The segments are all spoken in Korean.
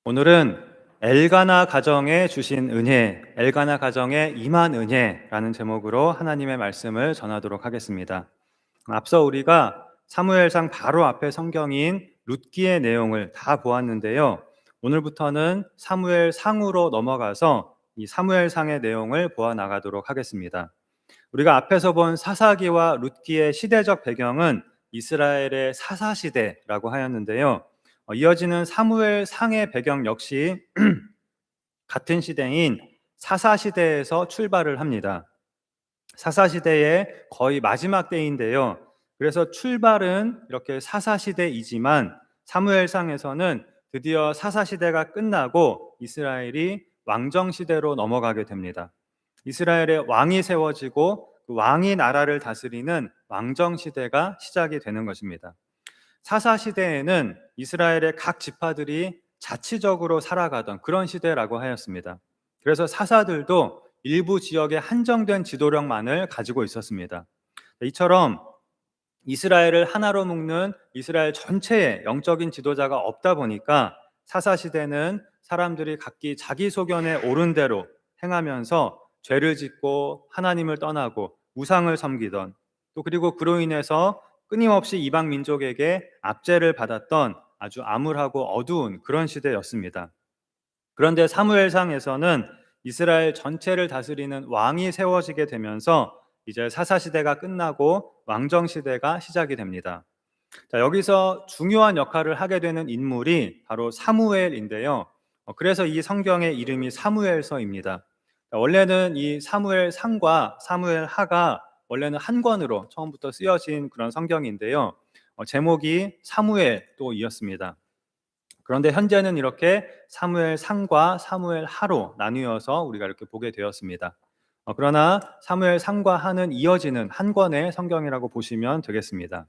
오늘은 엘가나 가정에 주신 은혜, 엘가나 가정에 임한 은혜라는 제목으로 하나님의 말씀을 전하도록 하겠습니다. 앞서 우리가 사무엘상 바로 앞에 성경인 룻기의 내용을 다 보았는데요. 오늘부터는 사무엘상으로 넘어가서 이 사무엘상의 내용을 보아 나가도록 하겠습니다. 우리가 앞에서 본 사사기와 룻기의 시대적 배경은 이스라엘의 사사시대라고 하였는데요. 이어지는 사무엘 상의 배경 역시 같은 시대인 사사시대에서 출발을 합니다. 사사시대의 거의 마지막 때인데요. 그래서 출발은 이렇게 사사시대이지만 사무엘상에서는 드디어 사사시대가 끝나고 이스라엘이 왕정시대로 넘어가게 됩니다. 이스라엘의 왕이 세워지고 그 왕이 나라를 다스리는 왕정시대가 시작이 되는 것입니다. 사사시대에는 이스라엘의 각 지파들이 자치적으로 살아가던 그런 시대라고 하였습니다. 그래서 사사들도 일부 지역에 한정된 지도력만을 가지고 있었습니다. 이처럼 이스라엘을 하나로 묶는 이스라엘 전체에 영적인 지도자가 없다 보니까 사사시대는 사람들이 각기 자기 소견에 옳은 대로 행하면서 죄를 짓고 하나님을 떠나고 우상을 섬기던, 또 그리고 그로 인해서 끊임없이 이방 민족에게 압제를 받았던 아주 암울하고 어두운 그런 시대였습니다. 그런데 사무엘상에서는 이스라엘 전체를 다스리는 왕이 세워지게 되면서 이제 사사시대가 끝나고 왕정시대가 시작이 됩니다. 자, 여기서 중요한 역할을 하게 되는 인물이 바로 사무엘인데요. 그래서 이 성경의 이름이 사무엘서입니다. 원래는 이 사무엘상과 사무엘하가 원래는 한 권으로 처음부터 쓰여진 그런 성경인데요. 제목이 사무엘 또이었습니다. 그런데 현재는 이렇게 사무엘상과 사무엘하로 나뉘어서 우리가 이렇게 보게 되었습니다. 그러나 사무엘상과 하는 이어지는 한 권의 성경이라고 보시면 되겠습니다.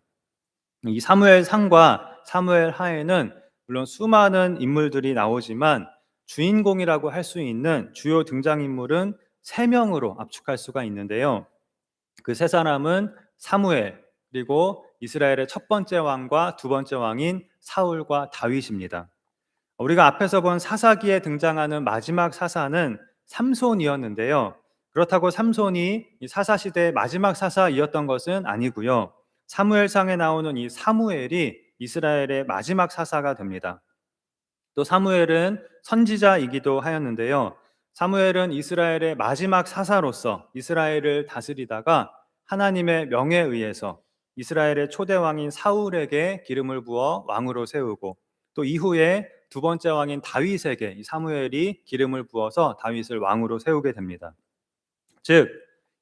이 사무엘상과 사무엘하에는 물론 수많은 인물들이 나오지만 주인공이라고 할 수 있는 주요 등장인물은 3명으로 압축할 수가 있는데요. 그 세 사람은 사무엘, 그리고 이스라엘의 첫 번째 왕과 두 번째 왕인 사울과 다윗입니다. 우리가 앞에서 본 사사기에 등장하는 마지막 사사는 삼손이었는데요. 그렇다고 삼손이 이 사사시대의 마지막 사사이었던 것은 아니고요. 사무엘상에 나오는 이 사무엘이 이스라엘의 마지막 사사가 됩니다. 또 사무엘은 선지자이기도 하였는데요. 사무엘은 이스라엘의 마지막 사사로서 이스라엘을 다스리다가 하나님의 명에 의해서 이스라엘의 초대 왕인 사울에게 기름을 부어 왕으로 세우고, 또 이후에 두 번째 왕인 다윗에게 이 사무엘이 기름을 부어서 다윗을 왕으로 세우게 됩니다. 즉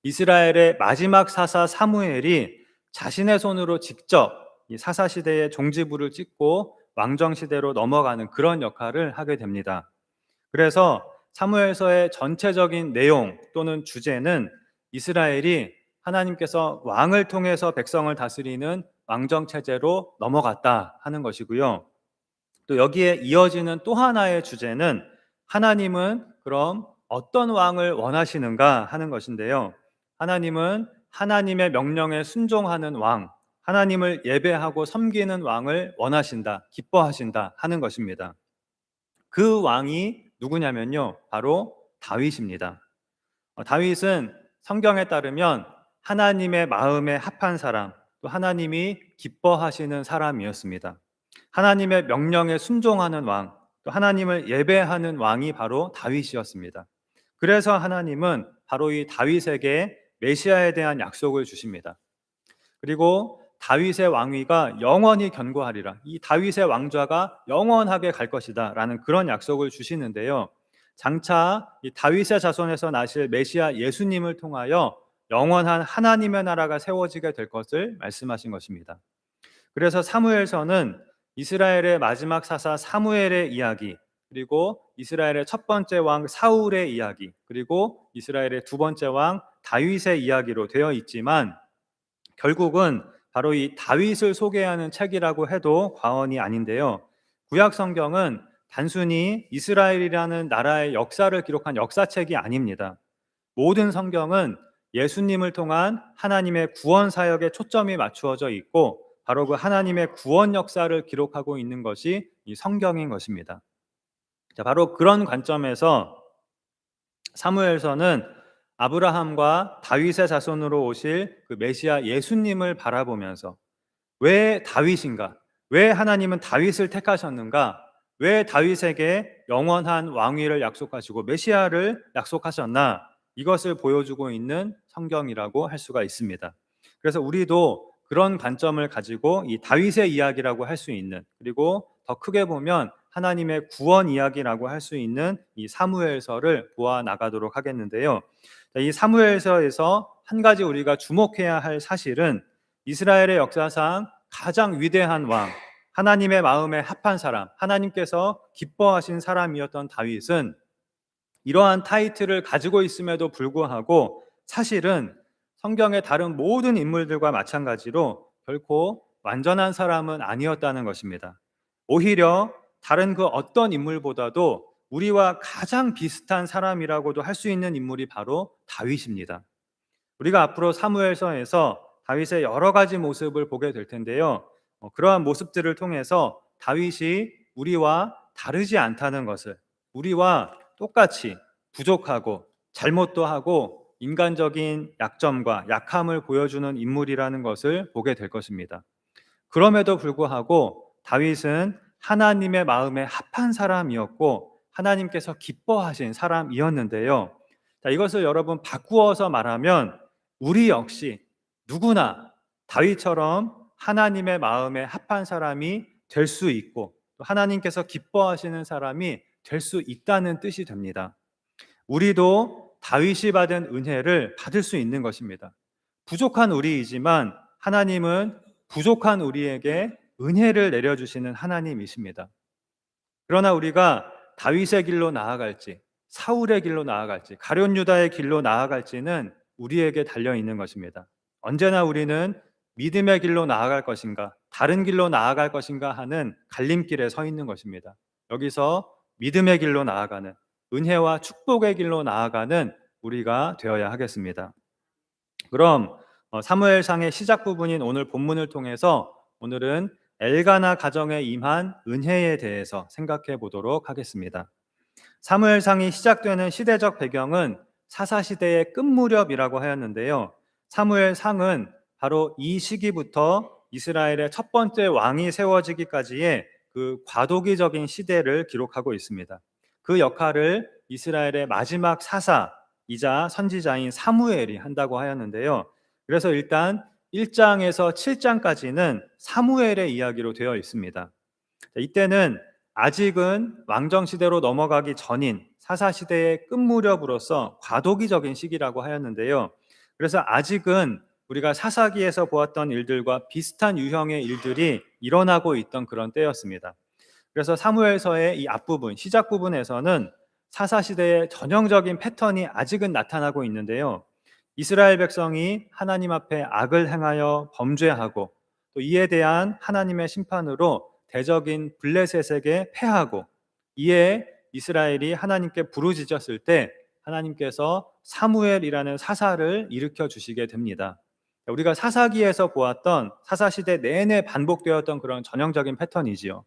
이스라엘의 마지막 사사 사무엘이 자신의 손으로 직접 이 사사 시대의 종지부를 찍고 왕정 시대로 넘어가는 그런 역할을 하게 됩니다. 그래서 사무엘서의 전체적인 내용 또는 주제는 이스라엘이 하나님께서 왕을 통해서 백성을 다스리는 왕정 체제로 넘어갔다 하는 것이고요. 또 여기에 이어지는 또 하나의 주제는 하나님은 그럼 어떤 왕을 원하시는가 하는 것인데요. 하나님은 하나님의 명령에 순종하는 왕, 하나님을 예배하고 섬기는 왕을 원하신다, 기뻐하신다 하는 것입니다. 그 왕이 누구냐면요, 바로 다윗입니다. 다윗은 성경에 따르면 하나님의 마음에 합한 사람, 또 하나님이 기뻐하시는 사람이었습니다. 하나님의 명령에 순종하는 왕, 또 하나님을 예배하는 왕이 바로 다윗이었습니다. 그래서 하나님은 바로 이 다윗에게 메시아에 대한 약속을 주십니다. 그리고 다윗의 왕위가 영원히 견고하리라, 이 다윗의 왕좌가 영원하게 갈 것이다 라는 그런 약속을 주시는데요. 장차 이 다윗의 자손에서 나실 메시아 예수님을 통하여 영원한 하나님의 나라가 세워지게 될 것을 말씀하신 것입니다. 그래서 사무엘서는 이스라엘의 마지막 사사 사무엘의 이야기, 그리고 이스라엘의 첫 번째 왕 사울의 이야기, 그리고 이스라엘의 두 번째 왕 다윗의 이야기로 되어 있지만 결국은 바로 이 다윗을 소개하는 책이라고 해도 과언이 아닌데요. 구약 성경은 단순히 이스라엘이라는 나라의 역사를 기록한 역사책이 아닙니다. 모든 성경은 예수님을 통한 하나님의 구원 사역에 초점이 맞추어져 있고 바로 그 하나님의 구원 역사를 기록하고 있는 것이 이 성경인 것입니다. 자, 바로 그런 관점에서 사무엘서는 아브라함과 다윗의 자손으로 오실 그 메시아 예수님을 바라보면서 왜 다윗인가? 왜 하나님은 다윗을 택하셨는가? 왜 다윗에게 영원한 왕위를 약속하시고 메시아를 약속하셨나? 이것을 보여주고 있는 성경이라고 할 수가 있습니다. 그래서 우리도 그런 관점을 가지고 이 다윗의 이야기라고 할 수 있는, 그리고 더 크게 보면 하나님의 구원 이야기라고 할 수 있는 이 사무엘서를 보아 나가도록 하겠는데요. 이 사무엘서에서 한 가지 우리가 주목해야 할 사실은 이스라엘의 역사상 가장 위대한 왕, 하나님의 마음에 합한 사람, 하나님께서 기뻐하신 사람이었던 다윗은 이러한 타이틀을 가지고 있음에도 불구하고 사실은 성경의 다른 모든 인물들과 마찬가지로 결코 완전한 사람은 아니었다는 것입니다. 오히려 다른 그 어떤 인물보다도 우리와 가장 비슷한 사람이라고도 할 수 있는 인물이 바로 다윗입니다. 우리가 앞으로 사무엘서에서 다윗의 여러 가지 모습을 보게 될 텐데요. 그러한 모습들을 통해서 다윗이 우리와 다르지 않다는 것을, 우리와 똑같이 부족하고 잘못도 하고 인간적인 약점과 약함을 보여주는 인물이라는 것을 보게 될 것입니다. 그럼에도 불구하고 다윗은 하나님의 마음에 합한 사람이었고 하나님께서 기뻐하신 사람이었는데요. 자, 이것을 여러분 바꾸어서 말하면 우리 역시 누구나 다윗처럼 하나님의 마음에 합한 사람이 될 수 있고 또 하나님께서 기뻐하시는 사람이 될 수 있다는 뜻이 됩니다. 우리도 다윗이 받은 은혜를 받을 수 있는 것입니다. 부족한 우리이지만 하나님은 부족한 우리에게 은혜를 내려주시는 하나님이십니다. 그러나 우리가 다윗의 길로 나아갈지, 사울의 길로 나아갈지, 가룟 유다의 길로 나아갈지는 우리에게 달려 있는 것입니다. 언제나 우리는 믿음의 길로 나아갈 것인가, 다른 길로 나아갈 것인가 하는 갈림길에 서 있는 것입니다. 여기서 믿음의 길로 나아가는, 은혜와 축복의 길로 나아가는 우리가 되어야 하겠습니다. 그럼 사무엘상의 시작 부분인 오늘 본문을 통해서 오늘은 엘가나 가정에 임한 은혜에 대해서 생각해 보도록 하겠습니다. 사무엘상이 시작되는 시대적 배경은 사사시대의 끝무렵이라고 하였는데요. 사무엘상은 바로 이 시기부터 이스라엘의 첫 번째 왕이 세워지기까지의 그 과도기적인 시대를 기록하고 있습니다. 그 역할을 이스라엘의 마지막 사사이자 선지자인 사무엘이 한다고 하였는데요. 그래서 일단 1장에서 7장까지는 사무엘의 이야기로 되어 있습니다. 이때는 아직은 왕정시대로 넘어가기 전인 사사시대의 끝무렵으로서 과도기적인 시기라고 하였는데요. 그래서 아직은 우리가 사사기에서 보았던 일들과 비슷한 유형의 일들이 일어나고 있던 그런 때였습니다. 그래서 사무엘서의 이 앞부분, 시작 부분에서는 사사시대의 전형적인 패턴이 아직은 나타나고 있는데요. 이스라엘 백성이 하나님 앞에 악을 행하여 범죄하고 또 이에 대한 하나님의 심판으로 대적인 블레셋에게 패하고 이에 이스라엘이 하나님께 부르짖었을 때 하나님께서 사무엘이라는 사사를 일으켜 주시게 됩니다. 우리가 사사기에서 보았던 사사시대 내내 반복되었던 그런 전형적인 패턴이지요.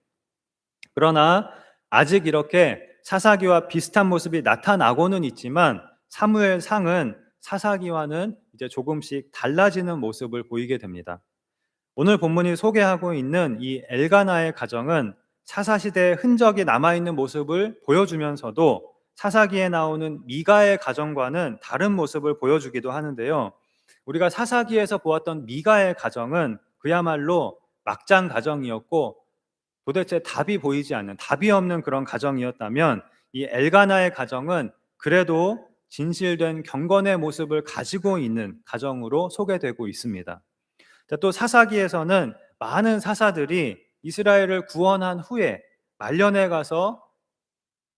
그러나 아직 이렇게 사사기와 비슷한 모습이 나타나고는 있지만 사무엘상은 사사기와는 이제 조금씩 달라지는 모습을 보이게 됩니다. 오늘 본문이 소개하고 있는 이 엘가나의 가정은 사사시대의 흔적이 남아있는 모습을 보여주면서도 사사기에 나오는 미가의 가정과는 다른 모습을 보여주기도 하는데요. 우리가 사사기에서 보았던 미가의 가정은 그야말로 막장 가정이었고 도대체 답이 보이지 않는, 답이 없는 그런 가정이었다면 이 엘가나의 가정은 그래도 진실된 경건의 모습을 가지고 있는 가정으로 소개되고 있습니다. 또 사사기에서는 많은 사사들이 이스라엘을 구원한 후에 말년에 가서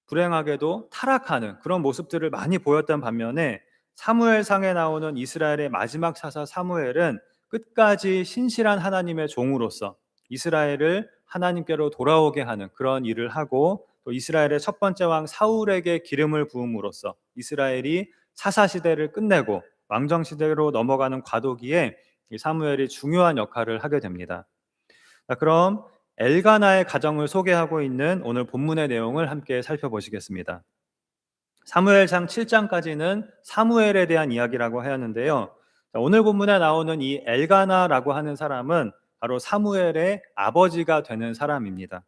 불행하게도 타락하는 그런 모습들을 많이 보였던 반면에 사무엘상에 나오는 이스라엘의 마지막 사사 사무엘은 끝까지 신실한 하나님의 종으로서 이스라엘을 하나님께로 돌아오게 하는 그런 일을 하고 또 이스라엘의 첫 번째 왕 사울에게 기름을 부음으로써 이스라엘이 사사시대를 끝내고 왕정시대로 넘어가는 과도기에 이 사무엘이 중요한 역할을 하게 됩니다. 자, 그럼 엘가나의 가정을 소개하고 있는 오늘 본문의 내용을 함께 살펴보시겠습니다. 사무엘상 7장까지는 사무엘에 대한 이야기라고 하였는데요. 오늘 본문에 나오는 이 엘가나라고 하는 사람은 바로 사무엘의 아버지가 되는 사람입니다.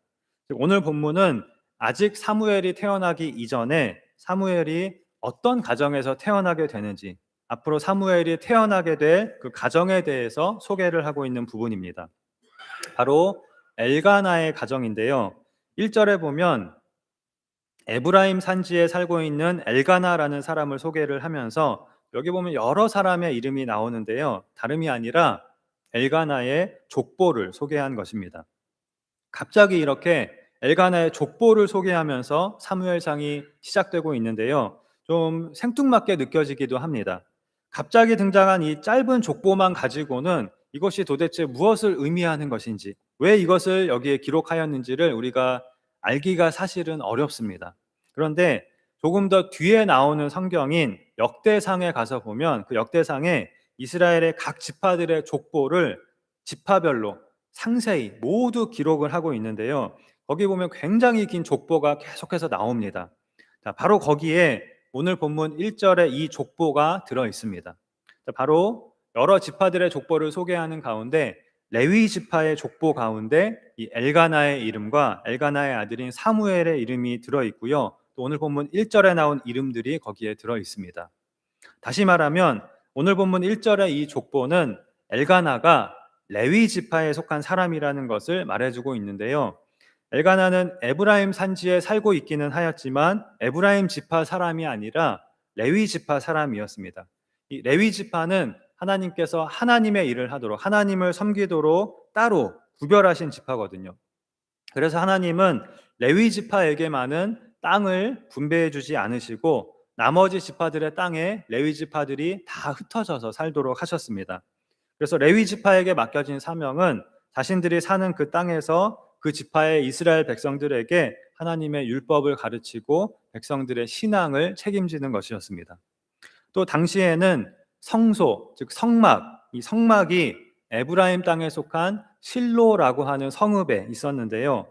오늘 본문은 아직 사무엘이 태어나기 이전에 사무엘이 어떤 가정에서 태어나게 되는지, 앞으로 사무엘이 태어나게 될 그 가정에 대해서 소개를 하고 있는 부분입니다. 바로 엘가나의 가정인데요. 1절에 보면 에브라임 산지에 살고 있는 엘가나라는 사람을 소개를 하면서 여기 보면 여러 사람의 이름이 나오는데요. 다름이 아니라 엘가나의 족보를 소개한 것입니다. 갑자기 이렇게 엘가나의 족보를 소개하면서 사무엘상이 시작되고 있는데요. 좀 생뚱맞게 느껴지기도 합니다. 갑자기 등장한 이 짧은 족보만 가지고는 이것이 도대체 무엇을 의미하는 것인지, 왜 이것을 여기에 기록하였는지를 우리가 알기가 사실은 어렵습니다. 그런데 조금 더 뒤에 나오는 성경인 역대상에 가서 보면 그 역대상에 이스라엘의 각 지파들의 족보를 지파별로 상세히 모두 기록을 하고 있는데요. 거기 보면 굉장히 긴 족보가 계속해서 나옵니다. 자, 바로 거기에 오늘 본문 1절에 이 족보가 들어 있습니다. 자, 바로 여러 지파들의 족보를 소개하는 가운데 레위 지파의 족보 가운데 이 엘가나의 이름과 엘가나의 아들인 사무엘의 이름이 들어 있고요. 또 오늘 본문 1절에 나온 이름들이 거기에 들어 있습니다. 다시 말하면 오늘 본문 1절의 이 족보는 엘가나가 레위 지파에 속한 사람이라는 것을 말해주고 있는데요. 엘가나는 에브라임 산지에 살고 있기는 하였지만 에브라임 지파 사람이 아니라 레위 지파 사람이었습니다. 이 레위 지파는 하나님께서 하나님의 일을 하도록 하나님을 섬기도록 따로 구별하신 지파거든요. 그래서 하나님은 레위 지파에게만은 땅을 분배해 주지 않으시고 나머지 지파들의 땅에 레위 지파들이 다 흩어져서 살도록 하셨습니다. 그래서 레위 지파에게 맡겨진 사명은 자신들이 사는 그 땅에서 그 지파의 이스라엘 백성들에게 하나님의 율법을 가르치고 백성들의 신앙을 책임지는 것이었습니다. 또 당시에는 성소, 즉 성막, 이 성막이 에브라임 땅에 속한 실로라고 하는 성읍에 있었는데요.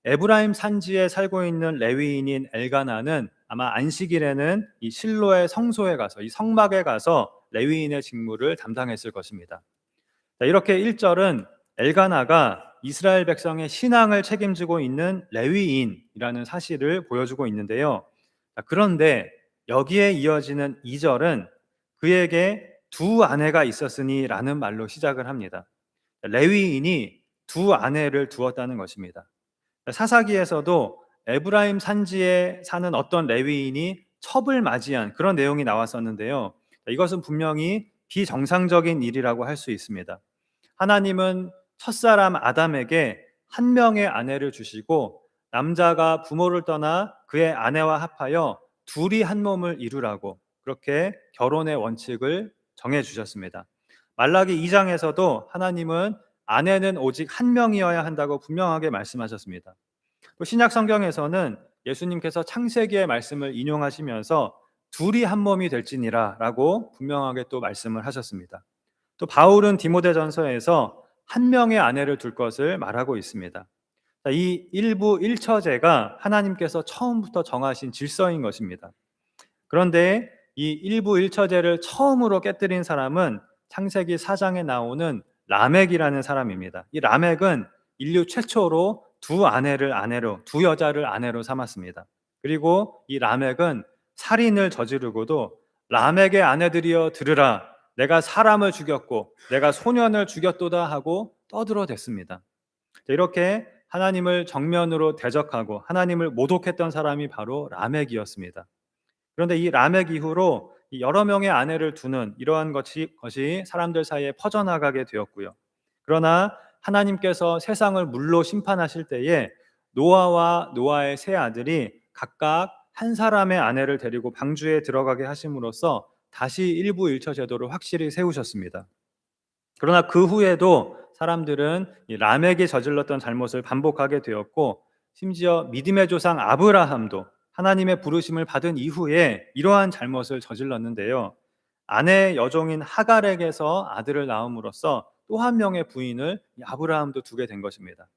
에브라임 산지에 살고 있는 레위인인 엘가나는 아마 안식일에는 이 실로의 성소에 가서 이 성막에 가서 레위인의 직무를 담당했을 것입니다. 자, 이렇게 1절은 엘가나가 이스라엘 백성의 신앙을 책임지고 있는 레위인이라는 사실을 보여주고 있는데요. 자, 그런데 여기에 이어지는 2절은 그에게 두 아내가 있었으니 라는 말로 시작을 합니다. 레위인이 두 아내를 두었다는 것입니다. 사사기에서도 에브라임 산지에 사는 어떤 레위인이 첩을 맞이한 그런 내용이 나왔었는데요. 이것은 분명히 비정상적인 일이라고 할 수 있습니다. 하나님은 첫사람 아담에게 한 명의 아내를 주시고 남자가 부모를 떠나 그의 아내와 합하여 둘이 한 몸을 이루라고 그렇게 결혼의 원칙을 정해 주셨습니다. 말라기 2장에서도 하나님은 아내는 오직 한 명이어야 한다고 분명하게 말씀하셨습니다. 또 신약 성경에서는 예수님께서 창세기의 말씀을 인용하시면서 둘이 한 몸이 될지니라라고 분명하게 또 말씀을 하셨습니다. 또 바울은 디모데전서에서 한 명의 아내를 둘 것을 말하고 있습니다. 이 일부 일처제가 하나님께서 처음부터 정하신 질서인 것입니다. 그런데 이 일부 일처제를 처음으로 깨뜨린 사람은 창세기 4장에 나오는 라멕이라는 사람입니다. 이 라멕은 인류 최초로 두 아내를 아내로, 두 여자를 아내로 삼았습니다. 그리고 이 라멕은 살인을 저지르고도 라멕의 아내들이여 들으라, 내가 사람을 죽였고 내가 소년을 죽였도다 하고 떠들어댔습니다. 이렇게 하나님을 정면으로 대적하고 하나님을 모독했던 사람이 바로 라멕이었습니다. 그런데 이 라멕 이후로 여러 명의 아내를 두는 이러한 것이 사람들 사이에 퍼져나가게 되었고요. 그러나 하나님께서 세상을 물로 심판하실 때에 노아와 노아의 세 아들이 각각 한 사람의 아내를 데리고 방주에 들어가게 하심으로써 다시 일부 일처 제도를 확실히 세우셨습니다. 그러나 그 후에도 사람들은 이 라멕이 저질렀던 잘못을 반복하게 되었고 심지어 믿음의 조상 아브라함도 하나님의 부르심을 받은 이후에 이러한 잘못을 저질렀는데요. 아내 여종인 하갈에게서 아들을 낳음으로써 또 한 명의 부인을 아브라함도 두게 된 것입니다.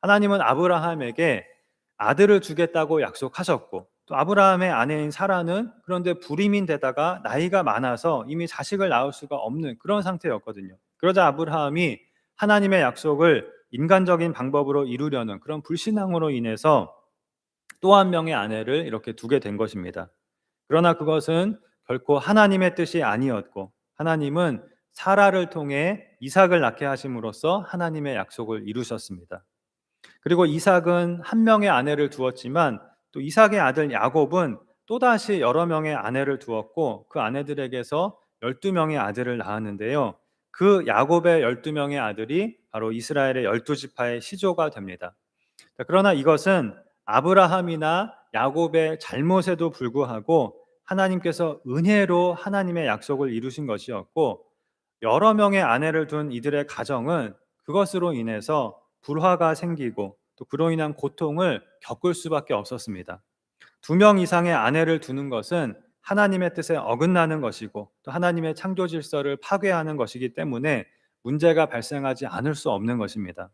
하나님은 아브라함에게 아들을 주겠다고 약속하셨고, 또 아브라함의 아내인 사라는 그런데 불임인데다가 나이가 많아서 이미 자식을 낳을 수가 없는 그런 상태였거든요. 그러자 아브라함이 하나님의 약속을 인간적인 방법으로 이루려는 그런 불신앙으로 인해서 또 한 명의 아내를 이렇게 두게 된 것입니다. 그러나 그것은 결코 하나님의 뜻이 아니었고, 하나님은 사라를 통해 이삭을 낳게 하심으로써 하나님의 약속을 이루셨습니다. 그리고 이삭은 한 명의 아내를 두었지만 또 이삭의 아들 야곱은 또다시 여러 명의 아내를 두었고, 그 아내들에게서 12명의 아들을 낳았는데요. 그 야곱의 12명의 아들이 바로 이스라엘의 12지파의 시조가 됩니다. 그러나 이것은 아브라함이나 야곱의 잘못에도 불구하고 하나님께서 은혜로 하나님의 약속을 이루신 것이었고, 여러 명의 아내를 둔 이들의 가정은 그것으로 인해서 불화가 생기고 또 그로 인한 고통을 겪을 수밖에 없었습니다. 2명 이상의 아내를 두는 것은 하나님의 뜻에 어긋나는 것이고 또 하나님의 창조 질서를 파괴하는 것이기 때문에 문제가 발생하지 않을 수 없는 것입니다.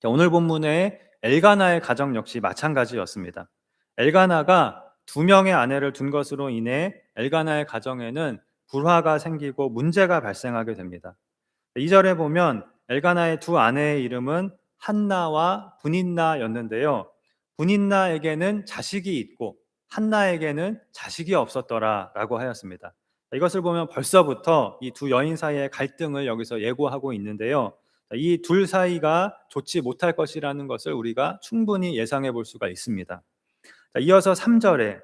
오늘 본문의 엘가나의 가정 역시 마찬가지였습니다. 엘가나가 2명의 아내를 둔 것으로 인해 엘가나의 가정에는 불화가 생기고 문제가 발생하게 됩니다. 2절에 보면 엘가나의 두 아내의 이름은 한나와 분인나였는데요. 분인나에게는 자식이 있고 한나에게는 자식이 없었더라라고 하였습니다. 이것을 보면 벌써부터 이 두 여인 사이의 갈등을 여기서 예고하고 있는데요. 이 둘 사이가 좋지 못할 것이라는 것을 우리가 충분히 예상해 볼 수가 있습니다. 이어서 3절에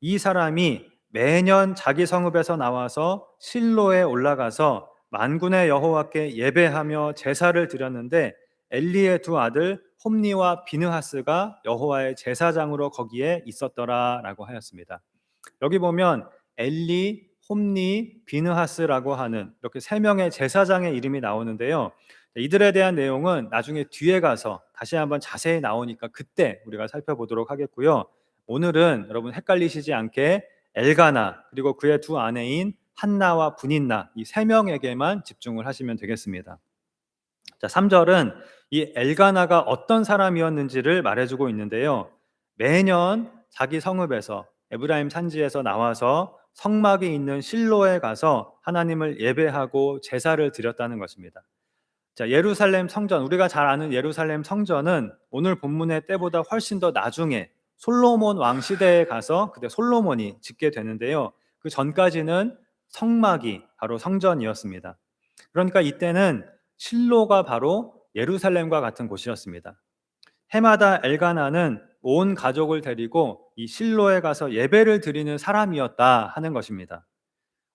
이 사람이 매년 자기 성읍에서 나와서 실로에 올라가서 만군의 여호와께 예배하며 제사를 드렸는데 엘리의 두 아들 홈니와 비느하스가 여호와의 제사장으로 거기에 있었더라라고 하였습니다. 여기 보면 엘리, 홈니, 비느하스라고 하는 이렇게 세 명의 제사장의 이름이 나오는데요. 이들에 대한 내용은 나중에 뒤에 가서 다시 한번 자세히 나오니까 그때 우리가 살펴보도록 하겠고요. 오늘은 여러분 헷갈리시지 않게 엘가나 그리고 그의 두 아내인 한나와 분인나 이 세 명에게만 집중을 하시면 되겠습니다. 자, 3절은 이 엘가나가 어떤 사람이었는지를 말해주고 있는데요. 매년 자기 성읍에서 에브라임 산지에서 나와서 성막이 있는 실로에 가서 하나님을 예배하고 제사를 드렸다는 것입니다. 자, 예루살렘 성전, 우리가 잘 아는 예루살렘 성전은 오늘 본문의 때보다 훨씬 더 나중에 솔로몬 왕 시대에 가서 그때 솔로몬이 짓게 되는데요. 그 전까지는 성막이 바로 성전이었습니다. 그러니까 이때는 실로가 바로 예루살렘과 같은 곳이었습니다. 해마다 엘가나는 온 가족을 데리고 이 실로에 가서 예배를 드리는 사람이었다 하는 것입니다.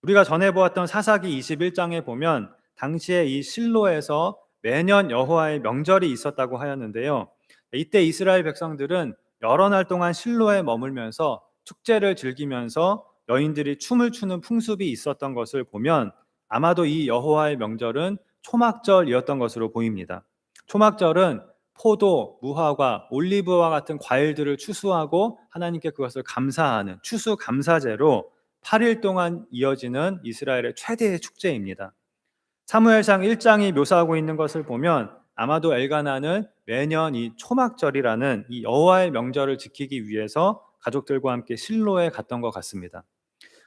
우리가 전에 보았던 사사기 21장에 보면 당시에 이 실로에서 매년 여호와의 명절이 있었다고 하였는데요. 이때 이스라엘 백성들은 여러 날 동안 실로에 머물면서 축제를 즐기면서 여인들이 춤을 추는 풍습이 있었던 것을 보면 아마도 이 여호와의 명절은 초막절이었던 것으로 보입니다. 초막절은 포도, 무화과, 올리브와 같은 과일들을 추수하고 하나님께 그것을 감사하는 추수감사제로 8일 동안 이어지는 이스라엘의 최대의 축제입니다. 사무엘상 1장이 묘사하고 있는 것을 보면 아마도 엘가나는 매년 이 초막절이라는 이 여호와의 명절을 지키기 위해서 가족들과 함께 실로에 갔던 것 같습니다.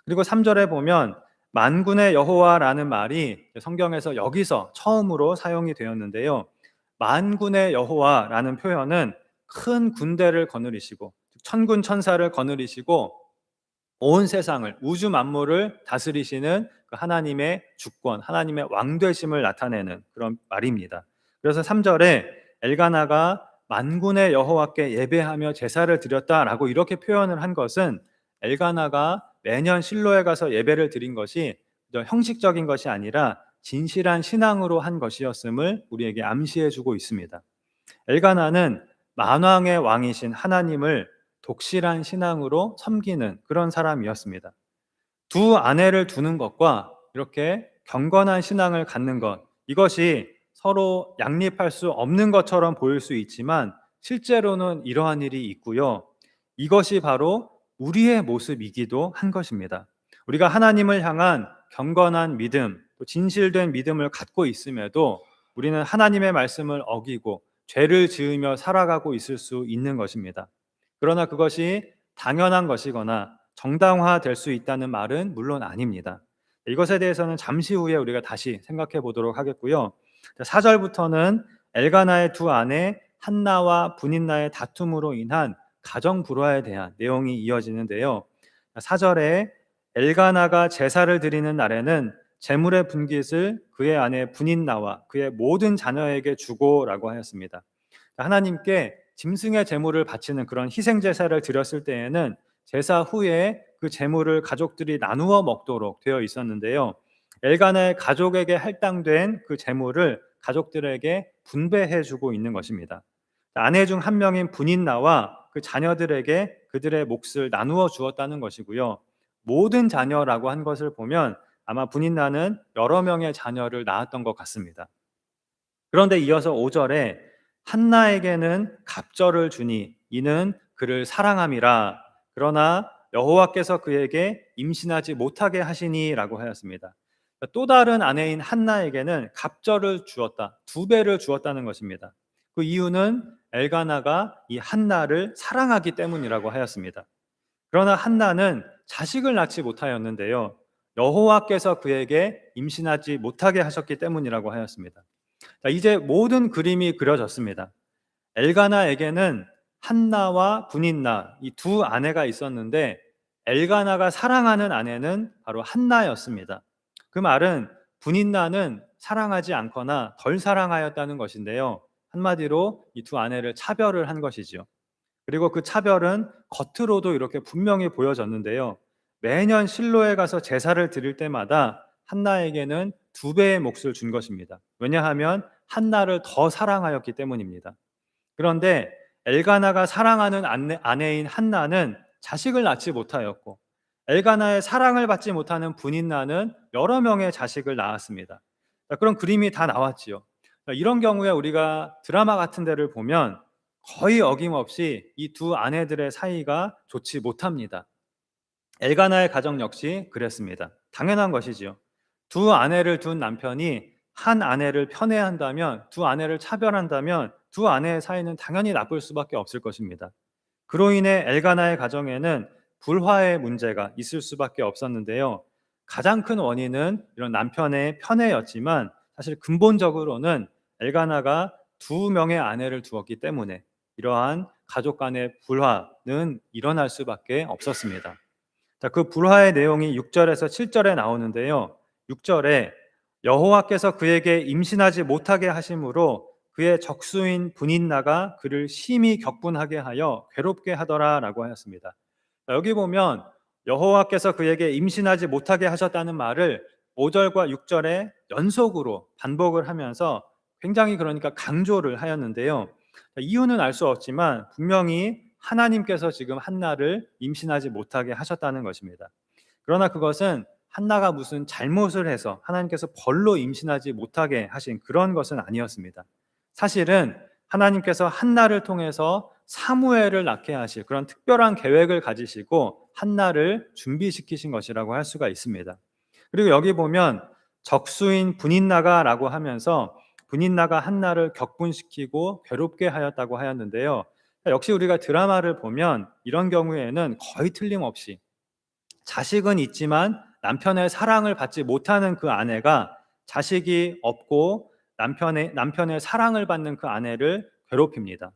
그리고 3절에 보면 만군의 여호와라는 말이 성경에서 여기서 처음으로 사용이 되었는데요. 만군의 여호와라는 표현은 큰 군대를 거느리시고 천군 천사를 거느리시고 온 세상을 우주 만물을 다스리시는 그 하나님의 주권, 하나님의 왕되심을 나타내는 그런 말입니다. 그래서 3절에 엘가나가 만군의 여호와께 예배하며 제사를 드렸다라고 이렇게 표현을 한 것은 엘가나가 매년 실로에 가서 예배를 드린 것이 형식적인 것이 아니라 진실한 신앙으로 한 것이었음을 우리에게 암시해 주고 있습니다. 엘가나는 만왕의 왕이신 하나님을 독실한 신앙으로 섬기는 그런 사람이었습니다. 두 아내를 두는 것과 이렇게 경건한 신앙을 갖는 것, 이것이 서로 양립할 수 없는 것처럼 보일 수 있지만 실제로는 이러한 일이 있고요. 이것이 바로 우리의 모습이기도 한 것입니다. 우리가 하나님을 향한 경건한 믿음, 또 진실된 믿음을 갖고 있음에도 우리는 하나님의 말씀을 어기고 죄를 지으며 살아가고 있을 수 있는 것입니다. 그러나 그것이 당연한 것이거나 정당화될 수 있다는 말은 물론 아닙니다. 이것에 대해서는 잠시 후에 우리가 다시 생각해 보도록 하겠고요. 4절부터는 엘가나의 두 아내 한나와 분인나의 다툼으로 인한 가정 불화에 대한 내용이 이어지는데요. 4절에 엘가나가 제사를 드리는 날에는 재물의 분깃을 그의 아내 분인나와 그의 모든 자녀에게 주고라고 하였습니다. 하나님께 짐승의 제물을 바치는 그런 희생 제사를 드렸을 때에는 제사 후에 그 제물을 가족들이 나누어 먹도록 되어 있었는데요. 엘가나의 가족에게 할당된 그 제물을 가족들에게 분배해 주고 있는 것입니다. 아내 중 한 명인 분인나와 그 자녀들에게 그들의 몫을 나누어 주었다는 것이고요. 모든 자녀라고 한 것을 보면 아마 분인나는 여러 명의 자녀를 낳았던 것 같습니다. 그런데 이어서 5절에 한나에게는 갑절을 주니 이는 그를 사랑함이라. 그러나 여호와께서 그에게 임신하지 못하게 하시니라고 하였습니다. 또 다른 아내인 한나에게는 갑절을 주었다. 두 배를 주었다는 것입니다. 그 이유는 엘가나가 이 한나를 사랑하기 때문이라고 하였습니다. 그러나 한나는 자식을 낳지 못하였는데요. 여호와께서 그에게 임신하지 못하게 하셨기 때문이라고 하였습니다. 자, 이제 모든 그림이 그려졌습니다. 엘가나에게는 한나와 분인나 이 두 아내가 있었는데 엘가나가 사랑하는 아내는 바로 한나였습니다. 그 말은 분인나는 사랑하지 않거나 덜 사랑하였다는 것인데요. 한마디로 이 두 아내를 차별을 한 것이죠. 그리고 그 차별은 겉으로도 이렇게 분명히 보여졌는데요. 매년 실로에 가서 제사를 드릴 때마다 한나에게는 두 배의 몫을 준 것입니다. 왜냐하면 한나를 더 사랑하였기 때문입니다. 그런데 엘가나가 사랑하는 아내인 한나는 자식을 낳지 못하였고 엘가나의 사랑을 받지 못하는 분인나는 여러 명의 자식을 낳았습니다. 그런 그림이 다 나왔지요. 이런 경우에 우리가 드라마 같은 데를 보면 거의 어김없이 이 두 아내들의 사이가 좋지 못합니다. 엘가나의 가정 역시 그랬습니다. 당연한 것이지요. 두 아내를 둔 남편이 한 아내를 편애한다면, 두 아내를 차별한다면 두 아내의 사이는 당연히 나쁠 수밖에 없을 것입니다. 그로 인해 엘가나의 가정에는 불화의 문제가 있을 수밖에 없었는데요. 가장 큰 원인은 이런 남편의 편애였지만 사실 근본적으로는 엘가나가 두 명의 아내를 두었기 때문에 이러한 가족 간의 불화는 일어날 수밖에 없었습니다. 자, 그 불화의 내용이 6절에서 7절에 나오는데요. 6절에 여호와께서 그에게 임신하지 못하게 하심으로 그의 적수인 분인나가 그를 심히 격분하게 하여 괴롭게 하더라라고 하였습니다. 자, 여기 보면 여호와께서 그에게 임신하지 못하게 하셨다는 말을 5절과 6절에 연속으로 반복을 하면서 굉장히 그러니까 강조를 하였는데요. 자, 이유는 알 수 없지만 분명히 하나님께서 지금 한나를 임신하지 못하게 하셨다는 것입니다. 그러나 그것은 한나가 무슨 잘못을 해서 하나님께서 벌로 임신하지 못하게 하신 그런 것은 아니었습니다. 사실은 하나님께서 한나를 통해서 사무엘을 낳게 하실 그런 특별한 계획을 가지시고 한나를 준비시키신 것이라고 할 수가 있습니다. 그리고 여기 보면 적수인 분인나가라고 하면서 분인나가 한나를 격분시키고 괴롭게 하였다고 하였는데요. 역시 우리가 드라마를 보면 이런 경우에는 거의 틀림없이 자식은 있지만 남편의 사랑을 받지 못하는 그 아내가 자식이 없고 남편의 사랑을 받는 그 아내를 괴롭힙니다.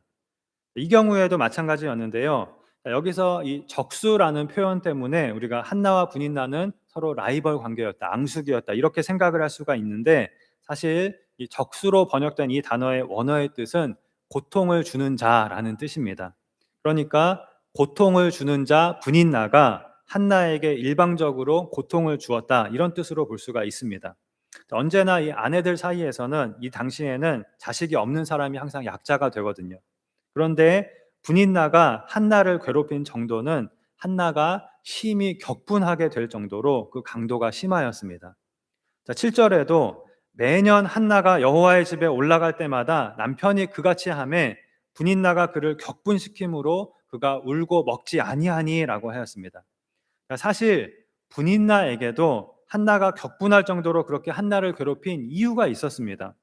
이 경우에도 마찬가지였는데요. 여기서 이 적수라는 표현 때문에 우리가 한나와 분인나는 서로 라이벌 관계였다, 앙숙이었다 이렇게 생각을 할 수가 있는데 사실 이 적수로 번역된 이 단어의 원어의 뜻은 고통을 주는 자라는 뜻입니다. 그러니까 고통을 주는 자 분인나가 한나에게 일방적으로 고통을 주었다 이런 뜻으로 볼 수가 있습니다. 언제나 이 아내들 사이에서는 이 당시에는 자식이 없는 사람이 항상 약자가 되거든요. 그런데 분인나가 한나를 괴롭힌 정도는 한나가 심히 격분하게 될 정도로 그 강도가 심하였습니다. 자, 7절에도 매년 한나가 여호와의 집에 올라갈 때마다 남편이 그같이 하매 분인나가 그를 격분시킴으로 그가 울고 먹지 아니하니라고 하였습니다. 사실 분인나에게도 한나가 격분할 정도로 그렇게 한나를 괴롭힌 이유가 있었습니다.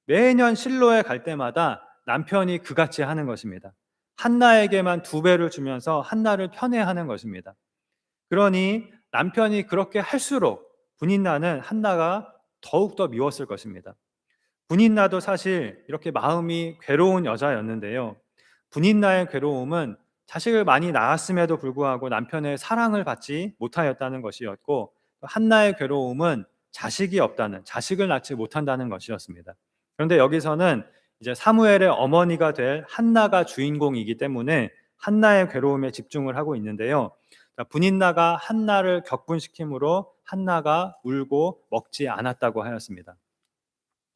매년 실로에 갈 때마다 남편이 그같이 하는 것입니다. 한나에게만 2배를 주면서 한나를 편애하는 것입니다. 그러니 남편이 그렇게 할수록 분인나는 한나가 더욱더 미웠을 것입니다. 분인나도 사실 이렇게 마음이 괴로운 여자였는데요. 분인나의 괴로움은 자식을 많이 낳았음에도 불구하고 남편의 사랑을 받지 못하였다는 것이었고, 한나의 괴로움은 자식이 없다는, 자식을 낳지 못한다는 것이었습니다. 그런데 여기서는 이제 사무엘의 어머니가 될 한나가 주인공이기 때문에 한나의 괴로움에 집중을 하고 있는데요. 분인나가 한나를 격분시킴으로 한나가 울고 먹지 않았다고 하였습니다.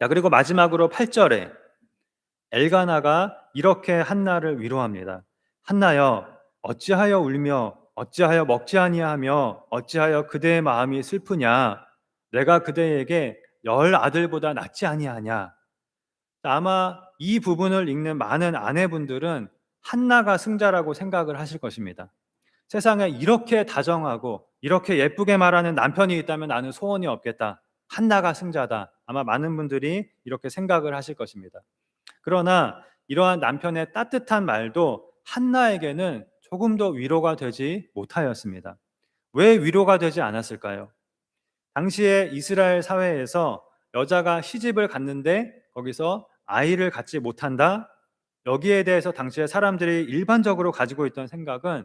그리고 마지막으로 8절에 엘가나가 이렇게 한나를 위로합니다. 한나여, 어찌하여 울며 어찌하여 먹지 아니하며 어찌하여 그대의 마음이 슬프냐? 내가 그대에게 10아들보다 낫지 아니하냐? 아마 이 부분을 읽는 많은 아내분들은 한나가 승자라고 생각을 하실 것입니다. 세상에 이렇게 다정하고 이렇게 예쁘게 말하는 남편이 있다면 나는 소원이 없겠다. 한나가 승자다. 아마 많은 분들이 이렇게 생각을 하실 것입니다. 그러나 이러한 남편의 따뜻한 말도 한나에게는 조금도 위로가 되지 못하였습니다. 왜 위로가 되지 않았을까요? 당시에 이스라엘 사회에서 여자가 시집을 갔는데 거기서 아이를 갖지 못한다? 여기에 대해서 당시에 사람들이 일반적으로 가지고 있던 생각은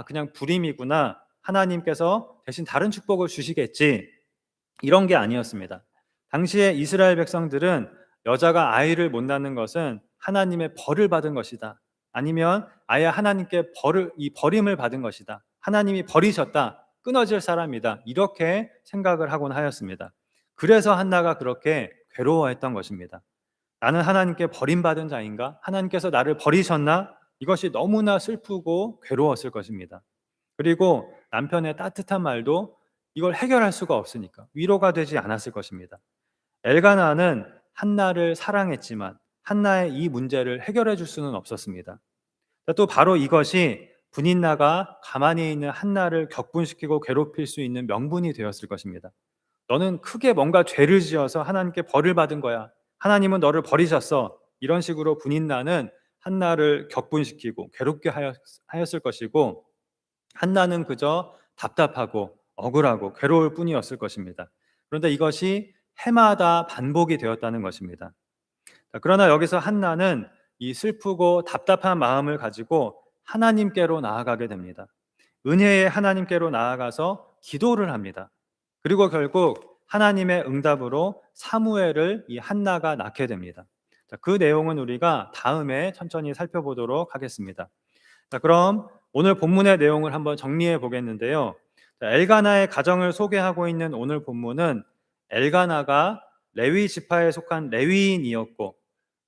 그냥 불임이구나. 하나님께서 대신 다른 축복을 주시겠지. 이런 게 아니었습니다. 당시에 이스라엘 백성들은 여자가 아이를 못 낳는 것은 하나님의 벌을 받은 것이다. 아니면 아예 하나님께 버림을 받은 것이다. 하나님이 버리셨다. 끊어질 사람이다. 이렇게 생각을 하곤 하였습니다. 그래서 한나가 그렇게 괴로워했던 것입니다. 나는 하나님께 버림받은 자인가? 하나님께서 나를 버리셨나? 이것이 너무나 슬프고 괴로웠을 것입니다. 그리고 남편의 따뜻한 말도 이걸 해결할 수가 없으니까 위로가 되지 않았을 것입니다. 엘가나는 한나를 사랑했지만 한나의 이 문제를 해결해 줄 수는 없었습니다. 또 바로 이것이 분인나가 가만히 있는 한나를 격분시키고 괴롭힐 수 있는 명분이 되었을 것입니다. 너는 크게 뭔가 죄를 지어서 하나님께 벌을 받은 거야. 하나님은 너를 버리셨어. 이런 식으로 분인나는 한나를 격분시키고 괴롭게 하였을 것이고, 한나는 그저 답답하고 억울하고 괴로울 뿐이었을 것입니다. 그런데 이것이 해마다 반복이 되었다는 것입니다. 그러나 여기서 한나는 이 슬프고 답답한 마음을 가지고 하나님께로 나아가게 됩니다. 은혜의 하나님께로 나아가서 기도를 합니다. 그리고 결국 하나님의 응답으로 사무엘을 이 한나가 낳게 됩니다. 그 내용은 우리가 다음에 천천히 살펴보도록 하겠습니다. 그럼 오늘 본문의 내용을 한번 정리해 보겠는데요. 엘가나의 가정을 소개하고 있는 오늘 본문은 엘가나가 레위 지파에 속한 레위인이었고,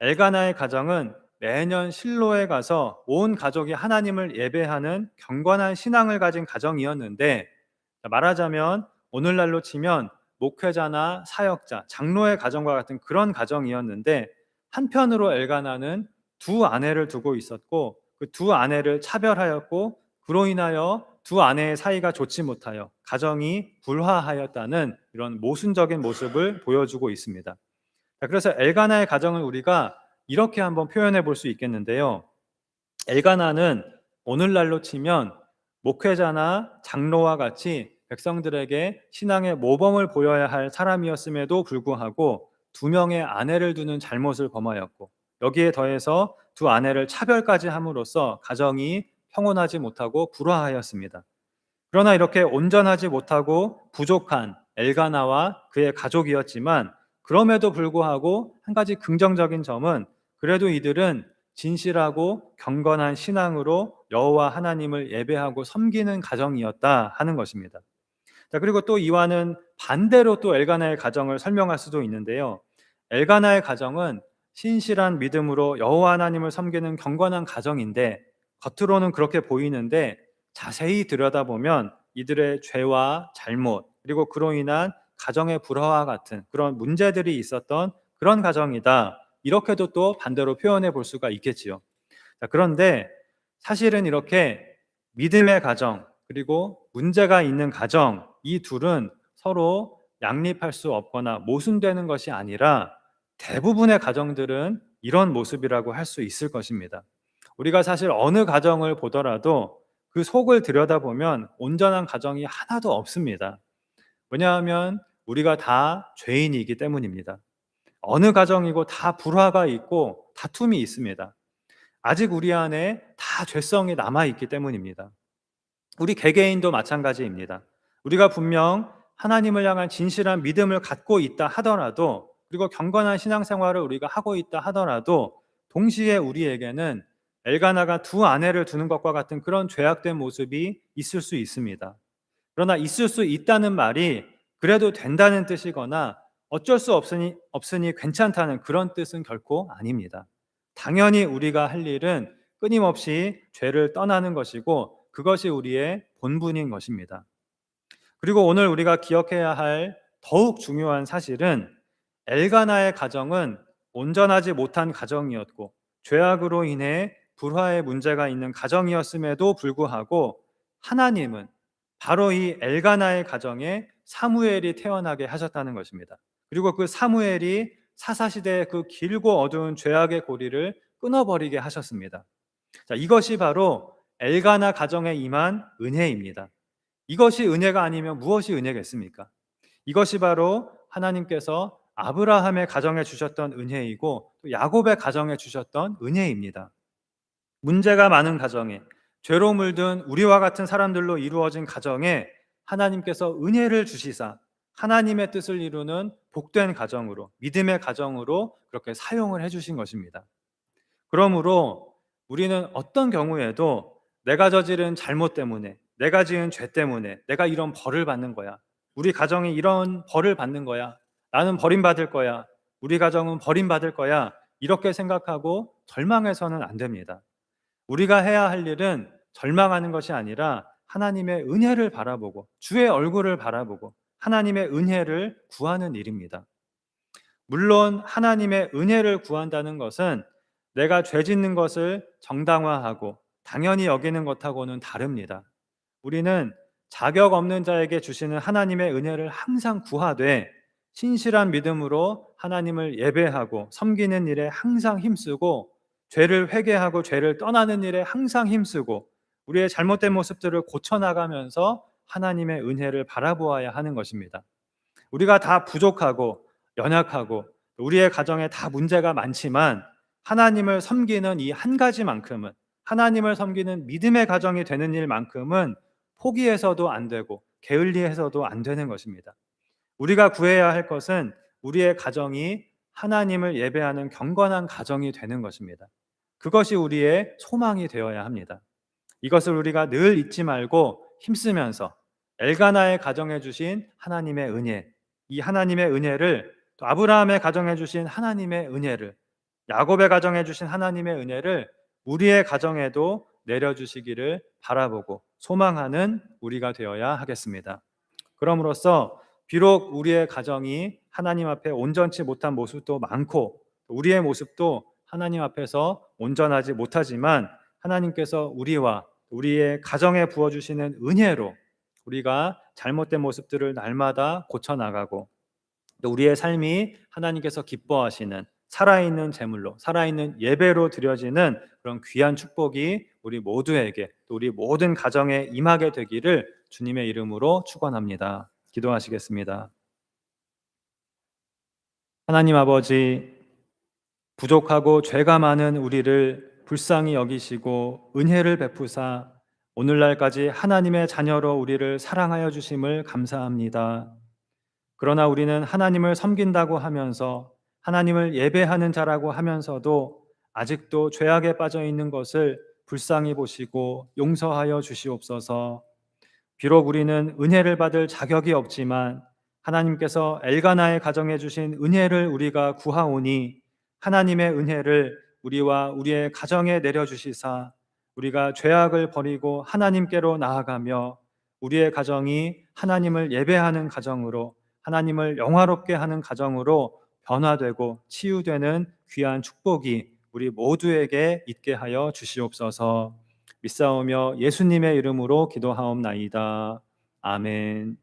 엘가나의 가정은 매년 실로에 가서 온 가족이 하나님을 예배하는 경건한 신앙을 가진 가정이었는데, 말하자면 오늘날로 치면 목회자나 사역자, 장로의 가정과 같은 그런 가정이었는데, 한편으로 엘가나는 2아내를 두고 있었고 그 2아내를 차별하였고, 그로 인하여 2아내의 사이가 좋지 못하여 가정이 불화하였다는 이런 모순적인 모습을 보여주고 있습니다. 그래서 엘가나의 가정을 우리가 이렇게 한번 표현해 볼 수 있겠는데요. 엘가나는 오늘날로 치면 목회자나 장로와 같이 백성들에게 신앙의 모범을 보여야 할 사람이었음에도 불구하고 2명의 아내를 두는 잘못을 범하였고, 여기에 더해서 2아내를 차별까지 함으로써 가정이 평온하지 못하고 불화하였습니다. 그러나 이렇게 온전하지 못하고 부족한 엘가나와 그의 가족이었지만, 그럼에도 불구하고 한 가지 긍정적인 점은 그래도 이들은 진실하고 경건한 신앙으로 여호와 하나님을 예배하고 섬기는 가정이었다 하는 것입니다. 그리고 또 이와는 반대로 또 엘가나의 가정을 설명할 수도 있는데요. 엘가나의 가정은 신실한 믿음으로 여호와 하나님을 섬기는 경건한 가정인데, 겉으로는 그렇게 보이는데 자세히 들여다보면 이들의 죄와 잘못, 그리고 그로 인한 가정의 불화와 같은 그런 문제들이 있었던 그런 가정이다. 이렇게도 또 반대로 표현해 볼 수가 있겠지요. 그런데 사실은 이렇게 믿음의 가정, 그리고 문제가 있는 가정, 이 둘은 서로 양립할 수 없거나 모순되는 것이 아니라 대부분의 가정들은 이런 모습이라고 할 수 있을 것입니다. 우리가 사실 어느 가정을 보더라도 그 속을 들여다보면 온전한 가정이 하나도 없습니다. 왜냐하면 우리가 다 죄인이기 때문입니다. 어느 가정이고 다 불화가 있고 다툼이 있습니다. 아직 우리 안에 다 죄성이 남아있기 때문입니다. 우리 개개인도 마찬가지입니다. 우리가 분명 하나님을 향한 진실한 믿음을 갖고 있다 하더라도, 그리고 경건한 신앙생활을 우리가 하고 있다 하더라도 동시에 우리에게는 엘가나가 두 아내를 두는 것과 같은 그런 죄악된 모습이 있을 수 있습니다. 그러나 있을 수 있다는 말이 그래도 된다는 뜻이거나 어쩔 수 없으니 괜찮다는 그런 뜻은 결코 아닙니다. 당연히 우리가 할 일은 끊임없이 죄를 떠나는 것이고 그것이 우리의 본분인 것입니다. 그리고 오늘 우리가 기억해야 할 더욱 중요한 사실은 엘가나의 가정은 온전하지 못한 가정이었고 죄악으로 인해 불화의 문제가 있는 가정이었음에도 불구하고 하나님은 바로 이 엘가나의 가정에 사무엘이 태어나게 하셨다는 것입니다. 그리고 그 사무엘이 사사시대의 그 길고 어두운 죄악의 고리를 끊어버리게 하셨습니다. 자, 이것이 바로 엘가나 가정에 임한 은혜입니다. 이것이 은혜가 아니면 무엇이 은혜겠습니까? 이것이 바로 하나님께서 아브라함의 가정에 주셨던 은혜이고 또 야곱의 가정에 주셨던 은혜입니다. 문제가 많은 가정에, 죄로 물든 우리와 같은 사람들로 이루어진 가정에 하나님께서 은혜를 주시사 하나님의 뜻을 이루는 복된 가정으로, 믿음의 가정으로 그렇게 사용을 해주신 것입니다. 그러므로 우리는 어떤 경우에도 내가 저지른 잘못 때문에, 내가 지은 죄 때문에 내가 이런 벌을 받는 거야, 우리 가정이 이런 벌을 받는 거야, 나는 버림받을 거야, 우리 가정은 버림받을 거야, 이렇게 생각하고 절망해서는 안 됩니다. 우리가 해야 할 일은 절망하는 것이 아니라 하나님의 은혜를 바라보고 주의 얼굴을 바라보고 하나님의 은혜를 구하는 일입니다. 물론 하나님의 은혜를 구한다는 것은 내가 죄 짓는 것을 정당화하고 당연히 여기는 것하고는 다릅니다. 우리는 자격 없는 자에게 주시는 하나님의 은혜를 항상 구하되 신실한 믿음으로 하나님을 예배하고 섬기는 일에 항상 힘쓰고 죄를 회개하고 죄를 떠나는 일에 항상 힘쓰고 우리의 잘못된 모습들을 고쳐나가면서 하나님의 은혜를 바라보아야 하는 것입니다. 우리가 다 부족하고 연약하고 우리의 가정에 다 문제가 많지만 하나님을 섬기는 이 한 가지만큼은, 하나님을 섬기는 믿음의 가정이 되는 일만큼은 포기해서도 안 되고 게을리해서도 안 되는 것입니다. 우리가 구해야 할 것은 우리의 가정이 하나님을 예배하는 경건한 가정이 되는 것입니다. 그것이 우리의 소망이 되어야 합니다. 이것을 우리가 늘 잊지 말고 힘쓰면서 엘가나의 가정에 주신 하나님의 은혜, 이 하나님의 은혜를, 또 아브라함의 가정에 주신 하나님의 은혜를, 야곱의 가정에 주신 하나님의 은혜를 우리의 가정에도 내려주시기를 바라보고 소망하는 우리가 되어야 하겠습니다. 그럼으로써 비록 우리의 가정이 하나님 앞에 온전치 못한 모습도 많고 우리의 모습도 하나님 앞에서 온전하지 못하지만 하나님께서 우리와 우리의 가정에 부어주시는 은혜로 우리가 잘못된 모습들을 날마다 고쳐나가고 또 우리의 삶이 하나님께서 기뻐하시는 살아있는 제물로, 살아있는 예배로 드려지는 그런 귀한 축복이 우리 모두에게, 또 우리 모든 가정에 임하게 되기를 주님의 이름으로 축원합니다. 기도하시겠습니다. 하나님 아버지, 부족하고 죄가 많은 우리를 불쌍히 여기시고 은혜를 베푸사 오늘날까지 하나님의 자녀로 우리를 사랑하여 주심을 감사합니다. 그러나 우리는 하나님을 섬긴다고 하면서 하나님을 예배하는 자라고 하면서도 아직도 죄악에 빠져 있는 것을 불쌍히 보시고 용서하여 주시옵소서. 비록 우리는 은혜를 받을 자격이 없지만 하나님께서 엘가나의 가정에 주신 은혜를 우리가 구하오니 하나님의 은혜를 우리와 우리의 가정에 내려주시사 우리가 죄악을 버리고 하나님께로 나아가며 우리의 가정이 하나님을 예배하는 가정으로, 하나님을 영화롭게 하는 가정으로 변화되고 치유되는 귀한 축복이 우리 모두에게 있게 하여 주시옵소서. 믿사오며 예수님의 이름으로 기도하옵나이다. 아멘.